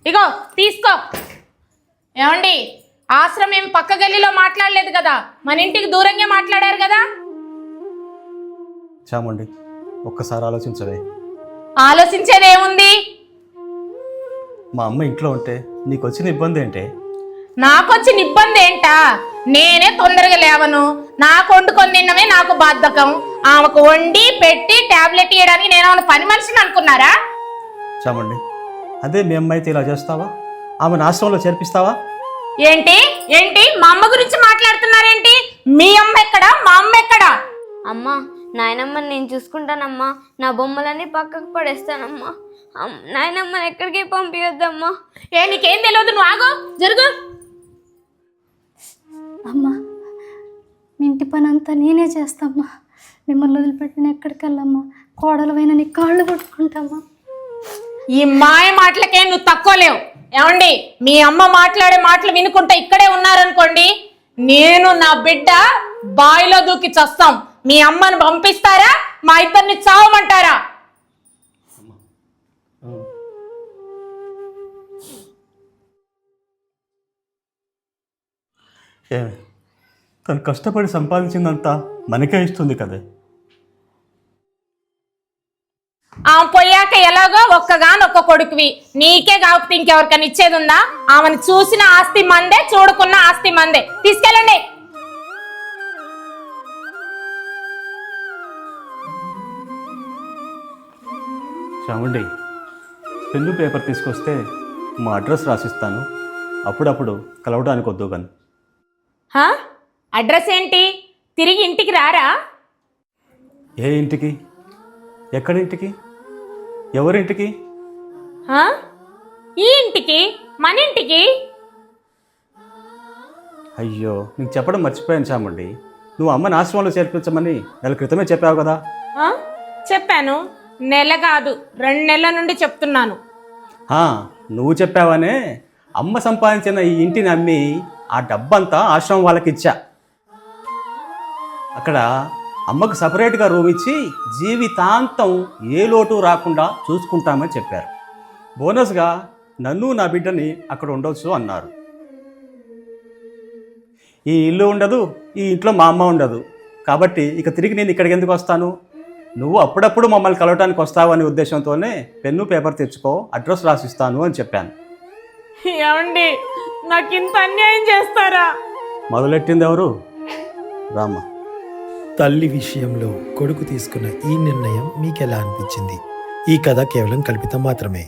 ఇగో తీసుకో. ఏమండి, ఆశ్రమం ఏం పక్క గల్లీలో మాట్లాడలేదు కదా, మన ఇంటికి దూరంగా మాట్లాడారు కదా. చామండి, ఒక్కసారి ఆలోచించవే. ఆలోచించేదేముంది? మా అమ్మ ఇంట్లో ఉంటే నీకు వచ్చిన ఇబ్బంది ఏంటే? నాకొచ్చిన ఇబ్బంది ఏంటా? నేనే తొందరగా లేవను, నాకు వండుకొని తిన్నమే నాకు బాధకం. ఆమెకు వండి పెట్టి టాబ్లెట్ ఇవ్వడానికి నేను పని మనిషిని అనుకున్నారా? చామండి, అదే మీ అమ్మ అయితే ఇలా చేస్తావా? ఆమెను ఆశ్రమంలో చేర్పిస్తావా? ఏంటి ఏంటి మా అమ్మ గురించి మాట్లాడుతున్నారేంటి? మీ అమ్మ ఎక్కడా, మా అమ్మ ఎక్కడా? అమ్మా, నాయనమ్మని నేను చూసుకుంటానమ్మా. నా బొమ్మలన్నీ పక్కకు పడేస్తానమ్మా. నాయనమ్మని ఎక్కడికి పంపించొద్దమ్మా. నీకేం తెలియదు, నువ్వు ఆగు, జరుగు. అమ్మా, మీ ఇంటి పని అంతా నేనే చేస్తామ్మా. మిమ్మల్ని వదిలిపెట్టిన ఎక్కడికి వెళ్ళమ్మా. కోడలవైనా నీ కాళ్ళు కొట్టుకుంటామా. ఈ మాయ మాటలకే నువ్వు తక్కువ లేవు. ఏమండి, మీ అమ్మ మాట్లాడే మాటలు వినుకుంటా ఇక్కడే ఉన్నారనుకోండి, నేను నా బిడ్డ బావిలో దూకి చస్తాం. మీ అమ్మను పంపిస్తారా, మా ఇద్దరిని చావమంటారా? ఏమే, తను కష్టపడి సంపాదించిందంతా మనకే ఇస్తుంది కదే. ఆమె పోయాక ఎలాగో ఒక్కగానొక్క కొడుకువి, నీకే కాకపోతే ఇంకెవరికైనా ఇచ్చేది ఉందా? ఆమెను చూసిన ఆస్తి మందే, చూడకున్న ఆస్తి మందే. తీసుకెళ్ళండి. చామండి, పెన్ను పేపర్ తీసుకొస్తే మా అడ్రస్ రాసిస్తాను. అప్పుడప్పుడు కలవడానికి వద్దు కానీ. అడ్రస్ ఏంటి? తిరిగి ఇంటికి రారా? ఏ ఇంటికి? ఎక్కడింటికి? ఎవరింటికి? ఈ ఇంటికి, మన ఇంటికి. అయ్యో, నీకు చెప్పడం మర్చిపోయాను చామండి. నువ్వు అమ్మని ఆశ్రమంలో చేర్పించమని నెల క్రితమే చెప్పావు కదా. చెప్పాను. నెల కాదు, 2 నెలల నుండి చెప్తున్నాను. నువ్వు చెప్పావనే అమ్మ సంపాదించిన ఈ ఇంటిని అమ్మి ఆ డబ్బంతా ఆశ్రమం వాళ్ళకి ఇచ్చా. అక్కడ అమ్మకు సపరేట్గా రూమ్ ఇచ్చి జీవితాంతం ఏ లోటు రాకుండా చూసుకుంటామని చెప్పారు. బోనస్గా నన్ను నా బిడ్డని అక్కడ ఉండొచ్చు అన్నారు. ఈ ఇల్లు ఉండదు, ఈ ఇంట్లో మా అమ్మ ఉండదు. కాబట్టి ఇక తిరిగి నేను ఇక్కడికి ఎందుకు వస్తాను? నువ్వు అప్పుడప్పుడు మమ్మల్ని కలవటానికి వస్తావు అనే ఉద్దేశంతోనే పెన్ను పేపర్ తెచ్చుకో, అడ్రస్ రాసిస్తాను అని చెప్పాను. ఏమండి, నాకు ఇంత అన్యాయం చేస్తారా? మొదలెట్టింది ఎవరు? రామ్మ. తల్లి విషయంలో కొడుకు తీసుకున్న ఈ నిర్ణయం మీకెలా అనిపించింది? ఈ కథ కేవలం కల్పితం మాత్రమే.